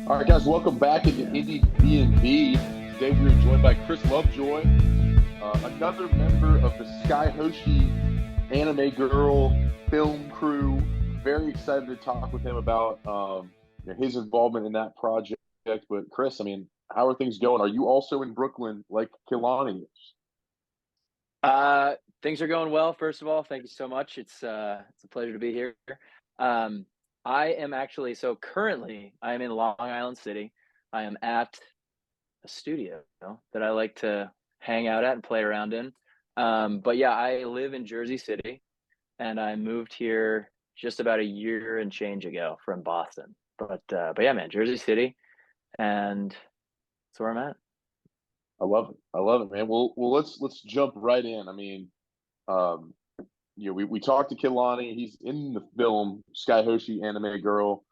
All right, guys, welcome back into Indiebnb. Today we are joined by Chris Lovejoy, another member of the Sky Hoshi Anime Girl film crew. Very excited to talk with him about his involvement in that project. But Chris, I mean, how are things going? Are you also in Brooklyn like Kilani is? Uh, Things are going well. First of all, thank you so much. It's a pleasure to be here. Um, I am actually so currently I am in Long Island City. I am at a studio that I like to hang out at and play around in. But yeah, I live in Jersey City, and I moved here just about a year and change ago from Boston. But yeah, man, Jersey City, and that's where I'm at. I love it. I love it, man. Well, let's jump right in. I mean, um, we talked to Kilani. He's in the film Sky Hoshi Anime Girl.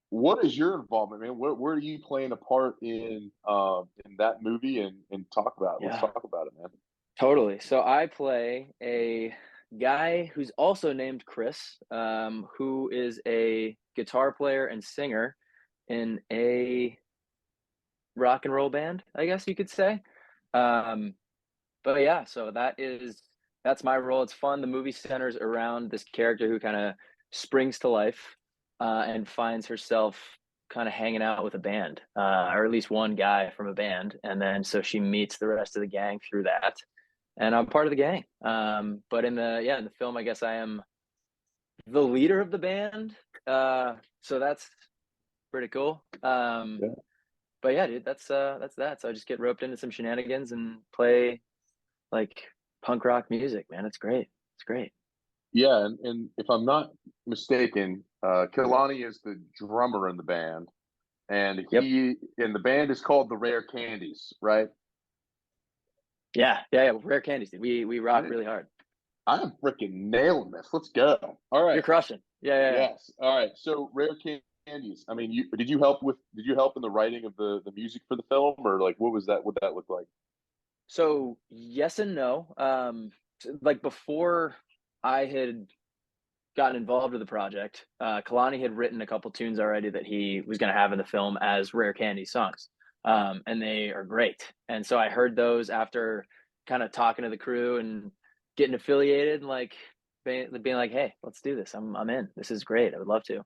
What is your involvement, man? Where are you playing a part in that movie and talk about it? Let's Yeah. talk about it, man. Totally. So I play a guy who's also named Chris, who is a guitar player and singer in a rock and roll band, I guess you could say. Um, but yeah, so that's my role. It's fun. The movie centers around this character who kind of springs to life and finds herself kind of hanging out with a band, or at least one guy from a band, and then so she meets the rest of the gang through that, and I'm part of the gang. But in the film, I guess I am the leader of the band. So that's pretty cool. Yeah, But yeah, dude, that's that. So I just get roped into some shenanigans and play like punk rock music, man. It's great. It's great. yeah, and if I'm not mistaken, Kilani is the drummer in the band, and Yep. the band is called the Rare Candies, right? Yeah. Rare candies, dude. We rock Dude, really hard. I'm freaking nailing this. Let's go. All You're right. crushing. Yeah. Yes. All right. So Rare Candies. I mean, you did you help in the writing of the music for the film, or like what was that? What that look like? So yes and no. Like before I had gotten involved with the project, Kalani had written a couple tunes already that he was going to have in the film as Rare Candy songs, and they are great. And so I heard those after kind of talking to the crew and getting affiliated, and like being like, "Hey, let's do this. I'm in. This is great. I would love to."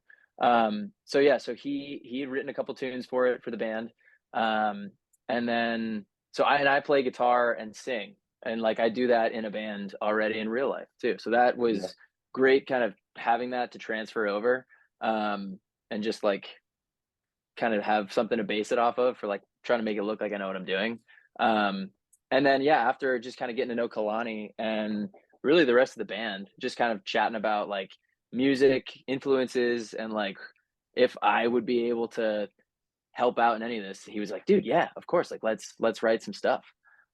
So yeah, so he had written a couple tunes for it for the band, um, and then I play guitar and sing, and like I do that in a band already in real life too. So that Yeah. was great, kind of having that to transfer over, um, and just like kind of have something to base it off of for like trying to make it look like I know what I'm doing. Um, and then yeah, after just kind of getting to know Kalani and really the rest of the band, just kind of chatting about like music influences and like if I would be able to help out in any of this, he was like, dude, yeah, of course, like let's write some stuff.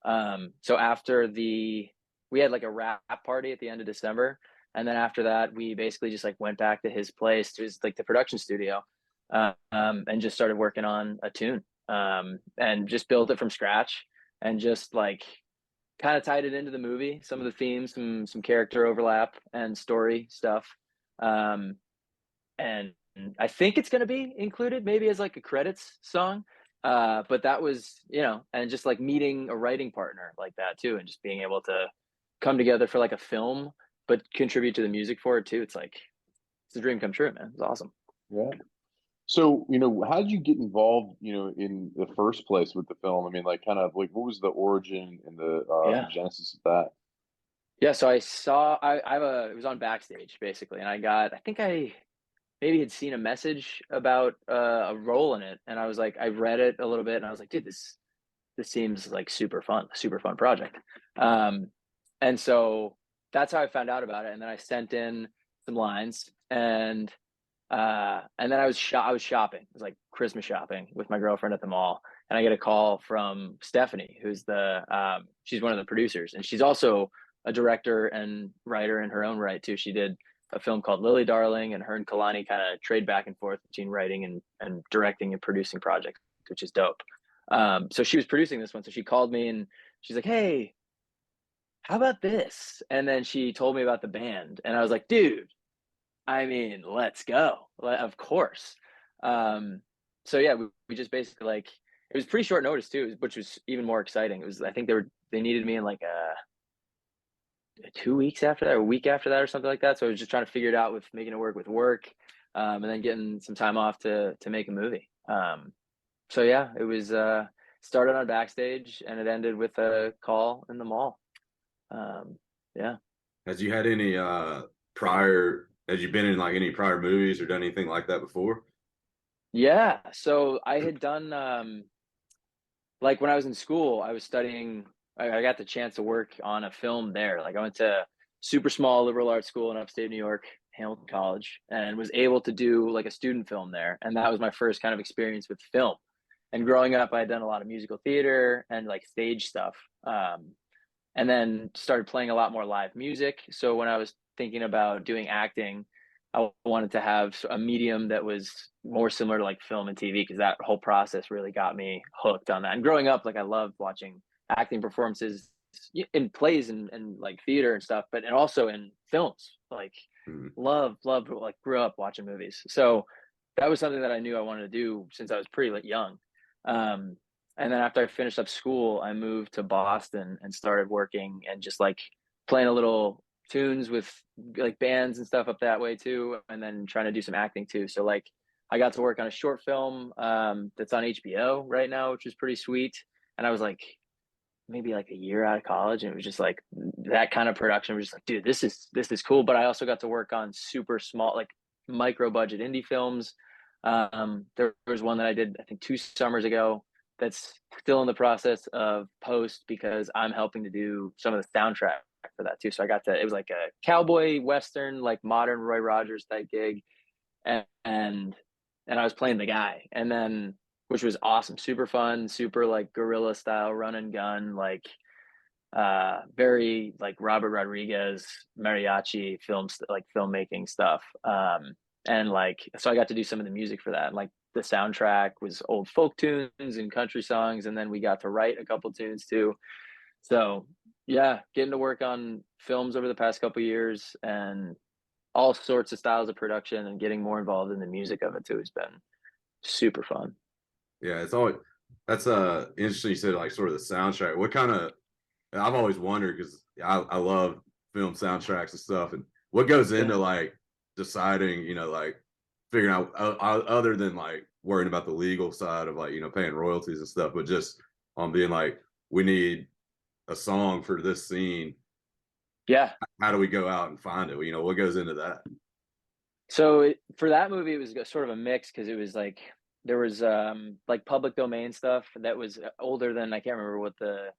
So after the we had like a wrap party at the end of December, and then after that we basically just like went back to his place, to his like the production studio, and just started working on a tune, and just built it from scratch, and just like kind of tied it into the movie, some of the themes, some character overlap and story stuff. um, and I think it's going to be included maybe as like a credits song. But that was, and just like meeting a writing partner like that too, and just being able to come together for like a film, but contribute to the music for it too. It's like it's a dream come true, man. It's awesome. Yeah. So, how did you get involved, in the first place with the film? I mean, like, kind of like, what was the origin and the Yeah, genesis of that? yeah. So I saw I have a it was on Backstage basically, and I think I maybe had seen a message about a role in it, and I was like, I read it a little bit, and I was like, dude, this seems like super fun project. Um, and so that's how I found out about it. And then I sent in some lines, and then I was shopping. It was like Christmas shopping with my girlfriend at the mall, and I get a call from Stephanie, who's she's one of the producers, and she's also a director and writer in her own right too. She did a film called Lily Darling, and her and Kalani kind of trade back and forth between writing and directing and producing projects, which is dope. So she was producing this one, so she called me and she's like, "Hey, how about this?" And then she told me about the band, and I was like, "Dude, I mean, let's go. Of course." Um, So yeah, we just basically like it was pretty short notice too, which was even more exciting. It was I think they needed me in like 2 weeks after that, or a week after that, or something like that. So I was just trying to figure it out with making it work, and then getting some time off to make a movie. So yeah, it was started on backstage and it ended with a call in the mall. Um, yeah. Has you had any prior? Has you been in like any prior movies or done anything like that before? Yeah. So I had done like when I was in school, I was studying. I got the chance to work on a film there. Like I went to super small liberal arts school in upstate New York, Hamilton College, and was able to do like a student film there. And that was my first kind of experience with film. And growing up, I had done a lot of musical theater and like stage stuff. And then started playing a lot more live music. So when I was thinking about doing acting, I wanted to have a medium that was more similar to like film and TV because that whole process really got me hooked on that. And growing up, like I loved watching acting performances in plays and like theater and stuff, but and also in films. Like Mhm. love like grew up watching movies. So that was something that I knew I wanted to do since I was pretty like, young. Um, and then after I finished up school, I moved to Boston and started working and just like playing a little tunes with like bands and stuff up that way too, and then trying to do some acting too. So like I got to work on a short film that's on HBO right now, which is pretty sweet. And I was like maybe like a year out of college, and it was just like that kind of production was just like, dude, this is cool. But I also got to work on super small, like micro budget indie films. There was one that I did I think 2 summers ago that's still in the process of post because I'm helping to do some of the soundtrack for that too. So I got to, it was like a cowboy western, like modern Roy Rogers type gig, and I was playing the guy, and then which was awesome, super fun, super like guerrilla style, run and gun, like very like Robert Rodriguez mariachi films, like filmmaking stuff. And like so I got to do some of the music for that. Like the soundtrack was old folk tunes and country songs, and then we got to write a couple tunes too. So yeah, getting to work on films over the past couple years and all sorts of styles of production and getting more involved in the music of it too has been super fun. Yeah, it's always that's interesting. You said like sort of the soundtrack. What kind of? I've always wondered because I love film soundtracks and stuff. And what goes Yeah. into like deciding, like figuring out other than like worrying about the legal side of like paying royalties and stuff, but just on being like we need a song for this scene. Yeah. How do we go out and find it? What goes into that? So for that movie, it was sort of a mix because it was like there was like public domain stuff that was older than I can't remember what the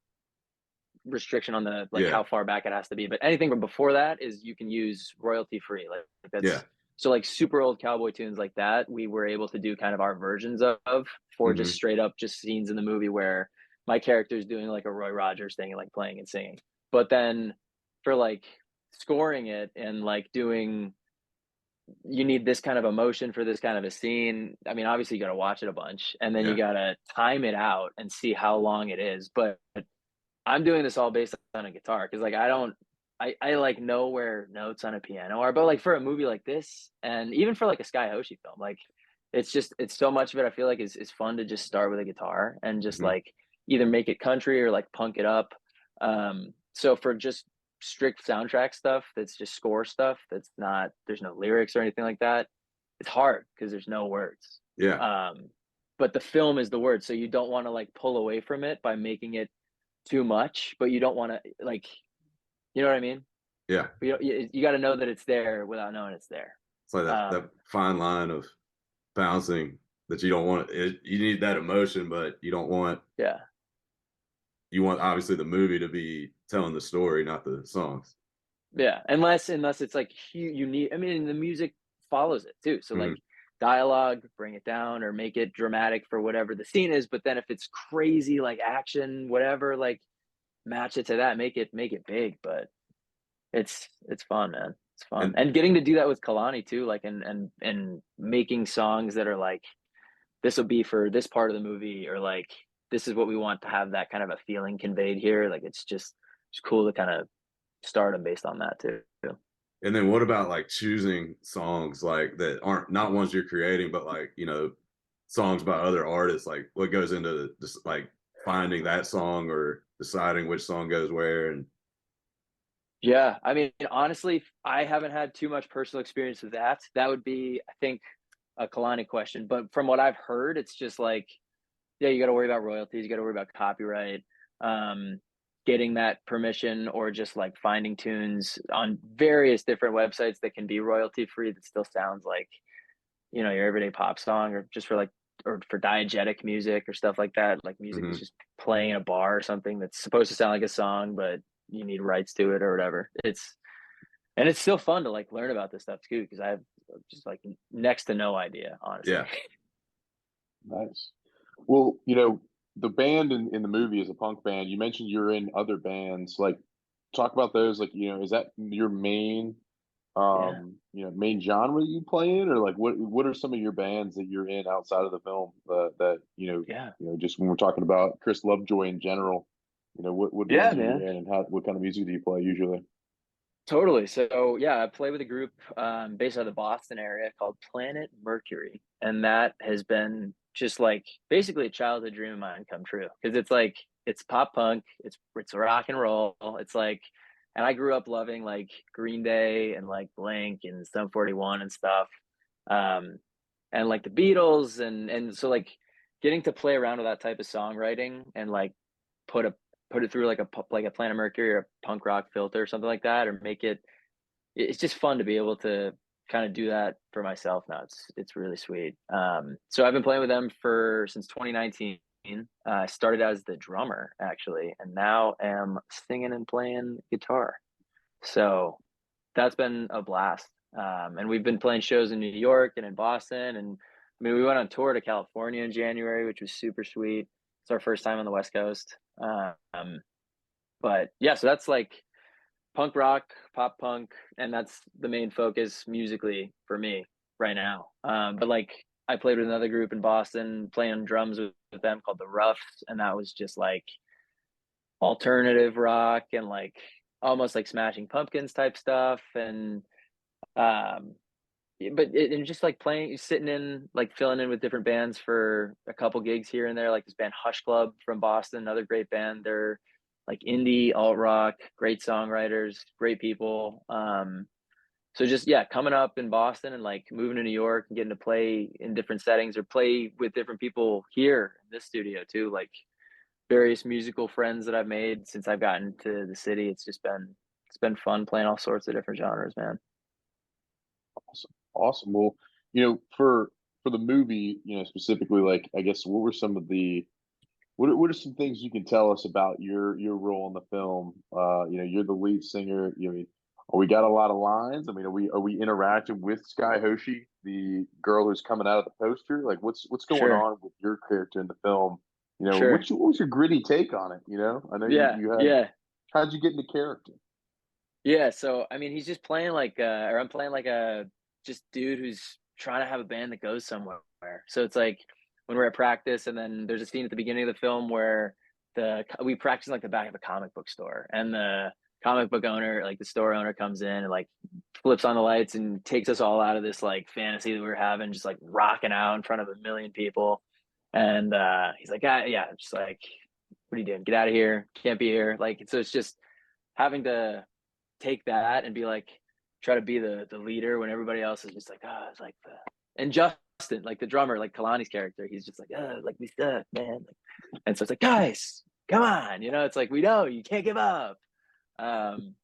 restriction on the like Yeah, how far back it has to be, but anything from before that is you can use royalty free. Like yeah, that's so like super old cowboy tunes like that we were able to do kind of our versions of for just hmm, straight up just scenes in the movie where my character is doing like a Roy Rogers thing and like playing and singing. But then for like scoring it and like doing you need this kind of emotion for this kind of a scene. I mean, obviously you got to watch it a bunch and then you yeah, got to time it out and see how long it is. But I'm doing this all based on a guitar because like I like know where notes on a piano are, but like for a movie like this, and even for like a Sky Hoshi film, like it's so much of it I feel like is fun to just start with a guitar and just hmm, like either make it country or like punk it up. So for just strict soundtrack stuff, that's just score stuff, that's not there's no lyrics or anything like that. It's hard because there's no words. yeah, Um, but the film is the word, so you don't want to like pull away from it by making it too much, but you don't want to like, you know what I mean? yeah. But you got to know that it's there without knowing it's there. It's like that Um, fine line of bouncing that you don't want. You need that emotion, but you don't want. yeah, You want obviously the movie to be telling the story, not the songs. yeah. Unless it's like you need. I mean, the music follows it too. So Hmm. like dialogue, bring it down or make it dramatic for whatever the scene is. But then if it's crazy like action, whatever, like match it to that. Make it big. But it's fun, man. It's fun, And and getting to do that with Kalani too. Like and making songs that are like this will be for this part of the movie or like this is what we want to have that kind of a feeling conveyed here, like it's cool to kind of start them based on that too. and then what about like choosing songs like that aren't not ones you're creating, but like songs by other artists, like what goes into just like finding that song or deciding which song goes where. And Yeah, I mean, honestly, I haven't had too much personal experience with that. That would be, I think, a Kalani question. But from what I've heard, it's just like, yeah, you got to worry about royalties, you got to worry about copyright, um, getting that permission, or just like finding tunes on various different websites that can be royalty free that still sounds like, your everyday pop song, or just for like, or for diegetic music or stuff like that, like music that's Mhm. just playing in a bar or something that's supposed to sound like a song, but you need rights to it or whatever. It's still fun to like learn about this stuff too, because I have just like next to no idea, honestly. Yeah. Nice. Well, the band in the movie is a punk band. You mentioned you're in other bands. Like, talk about those. Like, is that your main, Yeah. main genre you play in, or like what are some of your bands that you're in outside of the film that Yeah. just when we're talking about Chris Lovejoy in general, what Yeah, bands are you man. in, and what kind of music do you play usually? Totally. So yeah, I play with a group based out of the Boston area called Planet Mercury, and that has been just like basically a childhood dream of mine come true, because it's like it's pop punk, it's rock and roll, it's like, and I grew up loving like Green Day and like Blink and Sum 41 and stuff, um, and like the Beatles, and so like getting to play around with that type of songwriting and like put a put it through like a Planet Mercury or a punk rock filter or something like that, or make it's just fun to be able to kind of do that for myself now. It's really sweet. So I've been playing with them for since 2019. I started as the drummer actually, and now am singing and playing guitar. So that's been a blast. And we've been playing shows in New York and in Boston, and I mean we went on tour to California in January, which was super sweet. It's our first time on the West Coast. But yeah, so that's like punk rock, pop punk, and that's the main focus musically for me right now. But like I played with another group in Boston, playing drums with them called the Roughs, and that was just like alternative rock and like almost like Smashing Pumpkins type stuff, and um, and just like playing, sitting in, like filling in with different bands for a couple gigs here and there, like this band Hush Club from Boston, another great band. They're like indie alt rock, great songwriters, great people. So just yeah, coming up in Boston and like moving to New York and getting to play in different settings or play with different people here in this studio too, like various musical friends that I've made since I've gotten to the city. It's been fun playing all sorts of different genres, man. Awesome. Awesome. Well, for the movie, specifically, like, I guess, what were some of the what are some things you can tell us about your role in the film? You're the lead singer. We got a lot of lines. I mean, are we interacting with Sky Hoshi, the girl who's coming out of the poster? Like, what's going Sure. on with your character in the film? Sure. What was your gritty take on it? I know Yeah. you had. Yeah. How'd you get into character? Yeah, so I mean, he's just playing like, or I'm playing like a just dude who's trying to have a band that goes somewhere. So it's like when we're at practice, and then there's a scene at the beginning of the film where we practice in, like the back of a comic book store, and the comic book owner, like the store owner, comes in and like flips on the lights and takes us all out of this like fantasy that we were having, just like rocking out in front of a million people, and he's like, ah, yeah, just like, what are you doing? Get out of here! Can't be here! Like, so it's just having to take that and be like, try to be the leader when everybody else is just like, oh, it's like and Justin, like the drummer, like Kalani's character, he's just like, oh, like we suck, man. And so it's like, guys, come on, it's like, we know you can't give up. Um,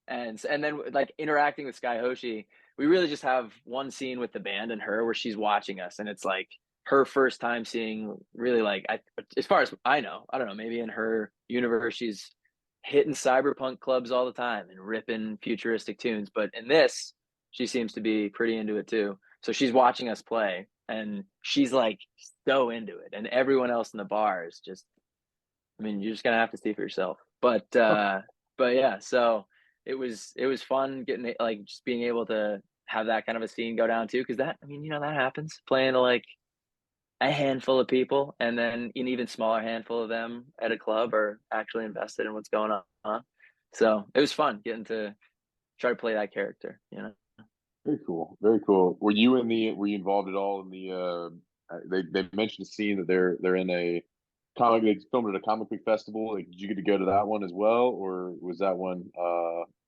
and then like interacting with Sky Hoshi, we really just have one scene with the band and her where she's watching us, and it's like her first time seeing, really, like, as far as I know, I don't know, maybe in her universe she's hitting cyberpunk clubs all the time and ripping futuristic tunes, but in this she seems to be pretty into it too. So she's watching us play and she's like so into it, and everyone else in the bar is just, I mean, you're just gonna have to see for yourself. But yeah, so it was fun getting, like, just being able to have that kind of a scene go down too, because that, I mean, that happens playing to like a handful of people, and then an even smaller handful of them at a club are actually invested in what's going on. So it was fun getting to try to play that character. Very cool. Very cool. Were you involved at all in the they mentioned a scene that they're in a comic. They filmed at a comic book festival. Like, did you get to go to that one as well, or was that one?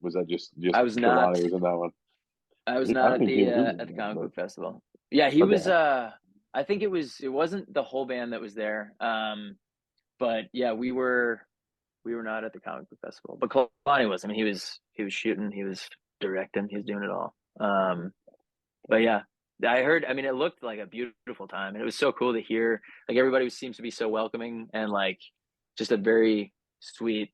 Was that just I was not. Kalani was in that one? I was I not don't think he was in at the that, comic but book festival. Yeah, he was. okay. I think it wasn't the whole band that was there. But yeah, we were not at the comic book festival. But Kalani was. I mean, he was shooting, he was directing, he was doing it all. But yeah, I heard. I mean, it looked like a beautiful time, and it was so cool to hear. Like everybody seems to be so welcoming and like just a very sweet,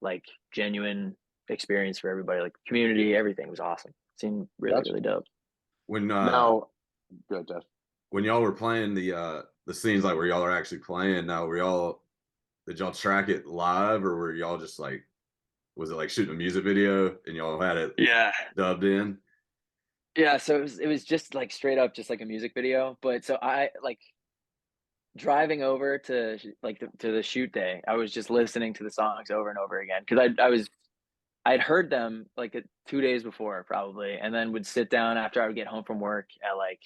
like genuine experience for everybody. Like community, everything was awesome. Seemed really Gotcha. really dope. When Now, good, Jeff. when y'all were playing the scenes like where y'all are actually playing now, did y'all track it live or were y'all just like was it like shooting a music video and y'all had it Yeah. dubbed in? Yeah, so it was just like straight up just like a music video. But so I like driving over to to the shoot day, I was just listening to the songs over and over again because I'd heard them like 2 days before probably, and then would sit down after I would get home from work at like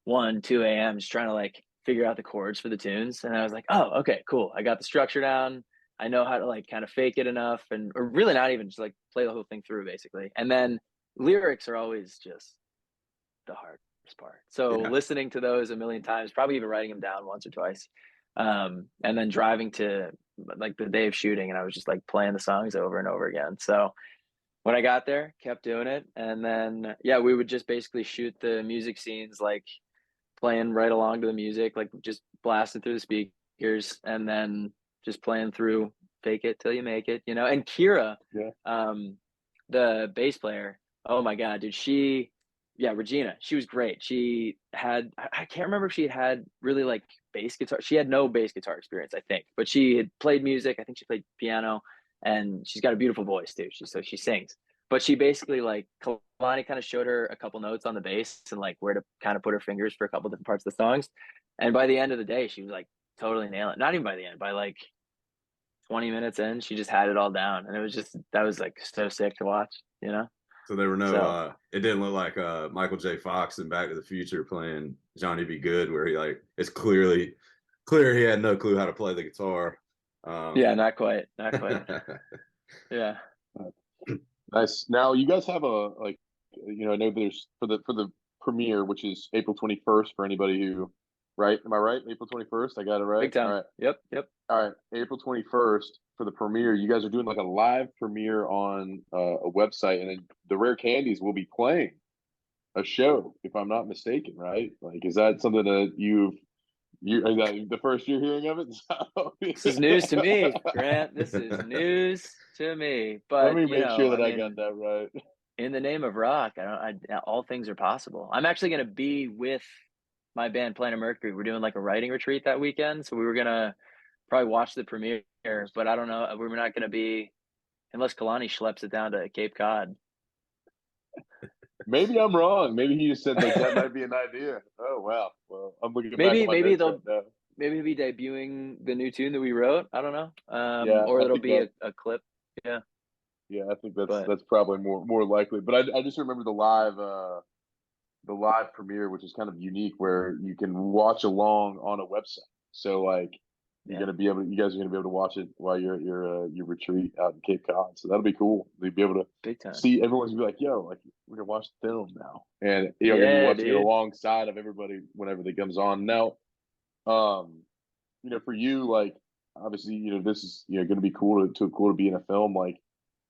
1, 2 a.m. just trying to like figure out the chords for the tunes. And I was like, oh, okay, cool. I got the structure down. I know how to like kind of fake it enough, and or really not even just like play the whole thing through basically. And then lyrics are always just the hardest part. So Yeah. listening to those a million times, probably even writing them down once or twice, and then driving to like the day of shooting, and I was just like playing the songs over and over again. So when I got there, kept doing it, and then yeah, we would just basically shoot the music scenes, like playing right along to the music, like just blasting through the speakers, and then just playing through "Fake It Till You Make It," you know. And Kira, Yeah. the bass player, oh my god, dude, yeah, Regina, she was great. She had, I can't remember if she had really like bass guitar. She had no bass guitar experience, I think, but she had played music. I think she played piano, and she's got a beautiful voice too. So she sings, but she basically like Kalani kind of showed her a couple notes on the bass and like where to kind of put her fingers for a couple different parts of the songs. And by the end of the day, she was like totally nailing it. Not even by the end, by like 20 minutes in, she just had it all down. And it was just, that was like so sick to watch, you know? So there were no So it didn't look like Michael J. Fox in Back to the Future playing Johnny Be Good where he like it's clear he had no clue how to play the guitar. yeah, not quite. Not quite. Yeah. Nice. Now you guys have a like, I know there's for the premiere, which is April 21st for anybody who, right? Am I right? April 21st. I got it right. Big time. All right. Yep. Yep. All right. April 21st for the premiere. You guys are doing like a live premiere on a website, and then the Rare Candies will be playing a show, if I'm not mistaken, right? Like, is that something that is that the first you're hearing of it? This is news to me, Grant. This is news to me. Let But me you make know, sure I that I got mean, that right. in the name of rock, all things are possible. I'm actually going to be with my band Planet Mercury. We're doing like a writing retreat that weekend, so we were gonna probably watch the premiere, but I don't know. We're not going to be unless Kalani schleps it down to Cape Cod. Maybe I'm wrong. Maybe he just said like that might be an idea. Oh wow. Well, I'm looking back at my Maybe notes right they'll now. maybe he'll be debuting the new tune that we wrote. I don't know. Yeah, Or I it'll think be that. a clip. Yeah, Yeah, I think but that's probably more likely. But I just remember the live premiere, which is kind of unique, where you can watch along on a website. So like yeah, you guys are gonna be able to watch it while you're at your retreat out in Cape Cod. So that'll be cool. You'll be able to big time. see everyone's gonna be like, yo, like we're gonna watch the film now, and you're gonna be Yeah, watching it dude. alongside of everybody whenever it comes on. Now, um, for you, like obviously, this is gonna be cool to be in a film. Like,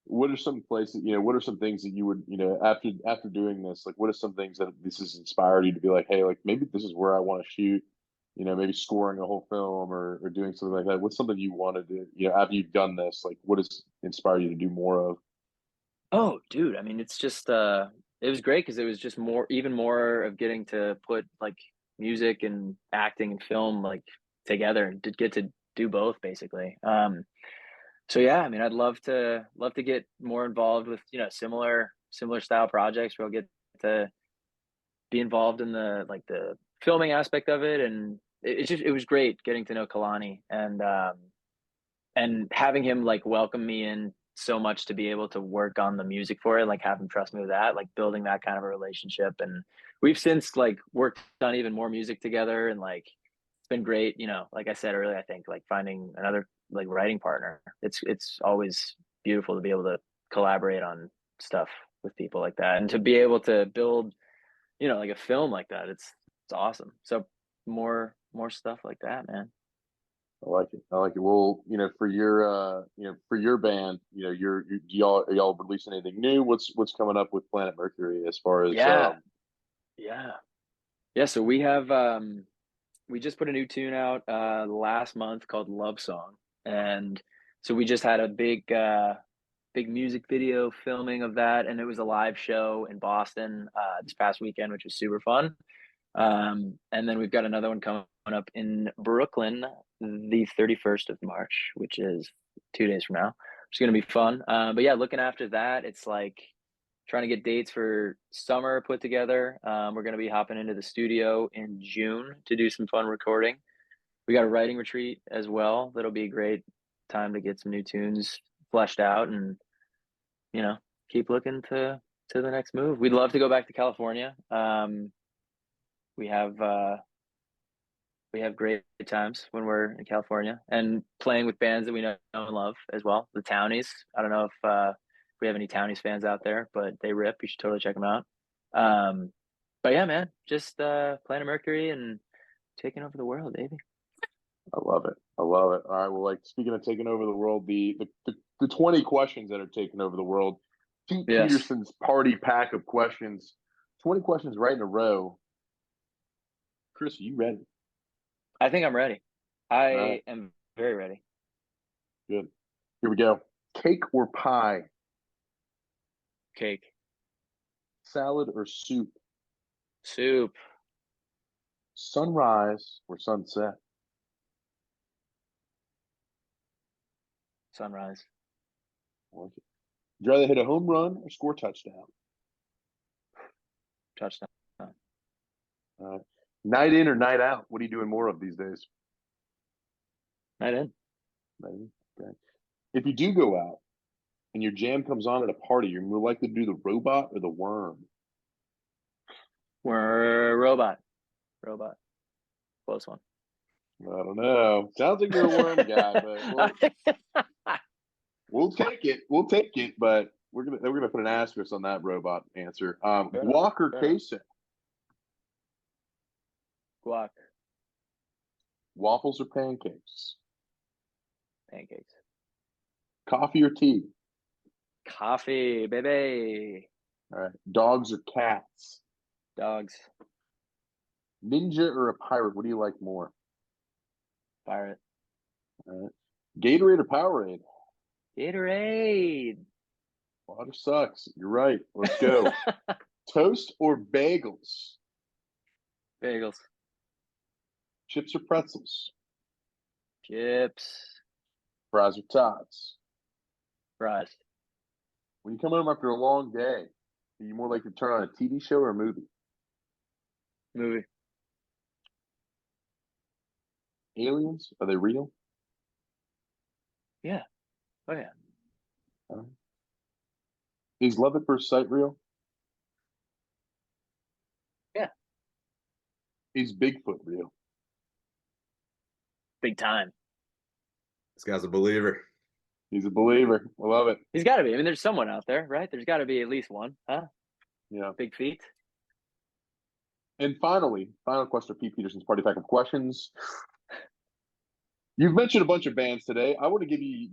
what are some places, what are some things that you would, after doing this, like what are some things that this has inspired you to be like, hey, like maybe this is where I want to shoot, maybe scoring a whole film or doing something like that. What's something you wanted to, after you've done this, like what has inspired you to do more of? Oh, dude. I mean, it's just it was great because it was just even more of getting to put like music and acting and film like together and to get to do both basically. So yeah, I mean, I'd love to get more involved with similar style projects where I'll get to be involved in the like the filming aspect of it, and it was great getting to know Kalani and having him like welcome me in so much to be able to work on the music for it, like have him trust me with that, like building that kind of a relationship. And we've since like worked on even more music together, and like been great. Like I said earlier, I think like finding another like writing partner. It's always beautiful to be able to collaborate on stuff with people like that, and to be able to build, like a film like that. It's awesome. So more stuff like that, man. I like it. I like it. Well, for your band, are y'all releasing anything new? What's coming up with Planet Mercury as far as Yeah, yeah, yeah. So we just put a new tune out last month called Love Song, and so we just had a big music video filming of that, and it was a live show in Boston this past weekend, which was super fun. And then we've got another one coming up in Brooklyn the 31st of March, which is 2 days from now. It's going to be fun. But yeah, looking after that, it's like trying to get dates for summer put together. We're going to be hopping into the studio in June to do some fun recording. We got a writing retreat as well. That'll be a great time to get some new tunes fleshed out and, keep looking to the next move. We'd love to go back to California. We have great times when we're in California and playing with bands that we know and love as well. The Townies. I don't know if we have any Townies fans out there, but they rip. You should totally check them out. But yeah, man, just Planet Mercury and taking over the world, baby. I love it. I love it. All right. Well, like speaking of taking over the world, the 20 questions that are taking over the world, Pete Yes. Peterson's party pack of questions, 20 questions right in a row. Chris, are you ready? I think I'm ready. I am very ready. Good. Here we go. Cake or pie? Cake. Salad or soup? Soup. Sunrise or sunset? Sunrise. I like it. Would you rather hit a home run or score a touchdown? Touchdown. Night in or night out? What are you doing more of these days? Night in. Night in. Okay. If you do go out and your jam comes on at a party, you're more likely to do the robot or the worm? We're robot. Close one. I don't know. Sounds like you're a worm guy, but we'll take it. We'll take it, but we're gonna put an asterisk on that robot answer. Guac or queso? Guac. Waffles or pancakes? Pancakes. Coffee or tea? Coffee, baby. All right. Dogs or cats? Dogs. Ninja or a pirate? What do you like more? Pirate. All right. Gatorade or Powerade? Gatorade. Water sucks. You're right. Let's go. Toast or bagels? Bagels. Chips or pretzels? Chips. Fries or tots? Fries. When you come home after a long day, are you more likely to turn on a TV show or a movie? Movie. Aliens? Are they real? Yeah. Oh yeah. Is love at first sight real? Yeah. Is Bigfoot real? Big time. This guy's a believer. He's a believer. I love it. He's got to be. I mean, there's someone out there, right? There's got to be at least one, huh? Yeah. Big feet. And finally, final question of Pete Peterson's party pack of questions. You've mentioned a bunch of bands today. I want to give you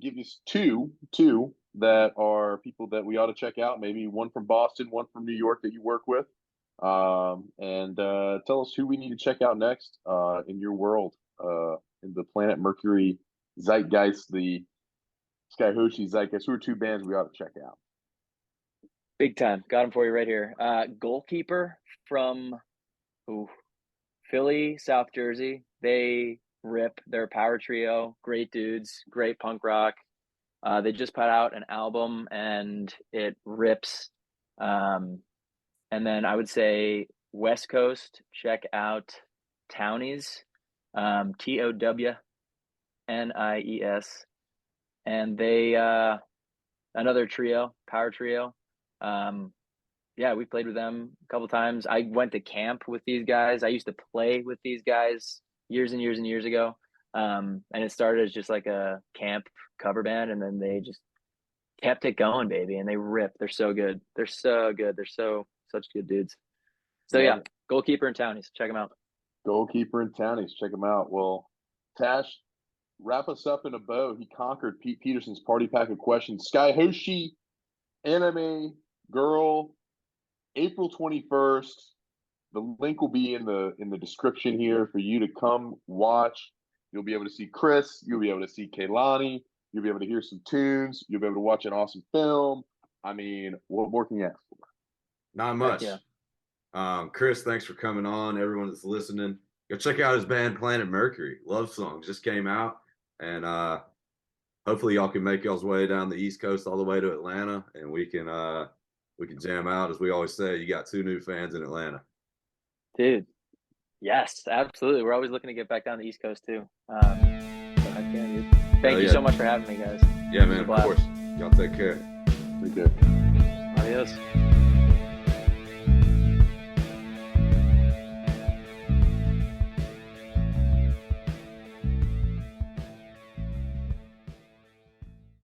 two that are people that we ought to check out. Maybe one from Boston, one from New York that you work with. And tell us who we need to check out next in your world, in the Planet Mercury zeitgeist, the Skyhoshi zeitgeist. Who are two bands we ought to check out? Big time. Got them for you right here. Goalkeeper from Philly, South Jersey. They rip. They're a power trio. Great dudes. Great punk rock. They just put out an album and it rips. And then I would say West Coast, check out Townies, Townies. And they, another trio, power trio. Yeah, we played with them a couple times. I went to camp with these guys. I used to play with these guys years and years and years ago. And it started as just like a camp cover band, and then they just kept it going, baby. And they rip. They're so good. They're so good. They're such good dudes. So yeah, Goalkeeper and Townies. Check them out. Goalkeeper and Townies. Check them out. Well, Tash, wrap us up in a bow. He conquered Pete Peterson's party pack of questions. Sky Hoshi, Anime Girl, April 21st. The link will be in the description here for you to come watch. You'll be able to see Chris. You'll be able to see Kaylani. You'll be able to hear some tunes. You'll be able to watch an awesome film. I mean, what more can you ask for? Not much. Yeah. Chris, thanks for coming on. Everyone that's listening, go check out his band Planet Mercury. Love Songs just came out, and hopefully y'all can make y'all's way down the East Coast all the way to Atlanta, and we can jam out. As we always say, you got 2 new fans in Atlanta. Dude, yes, absolutely. We're always looking to get back down the East Coast too. Dude. Thank you so much for having me, guys. Yeah, man, of course. Y'all take care. Take care. Adios.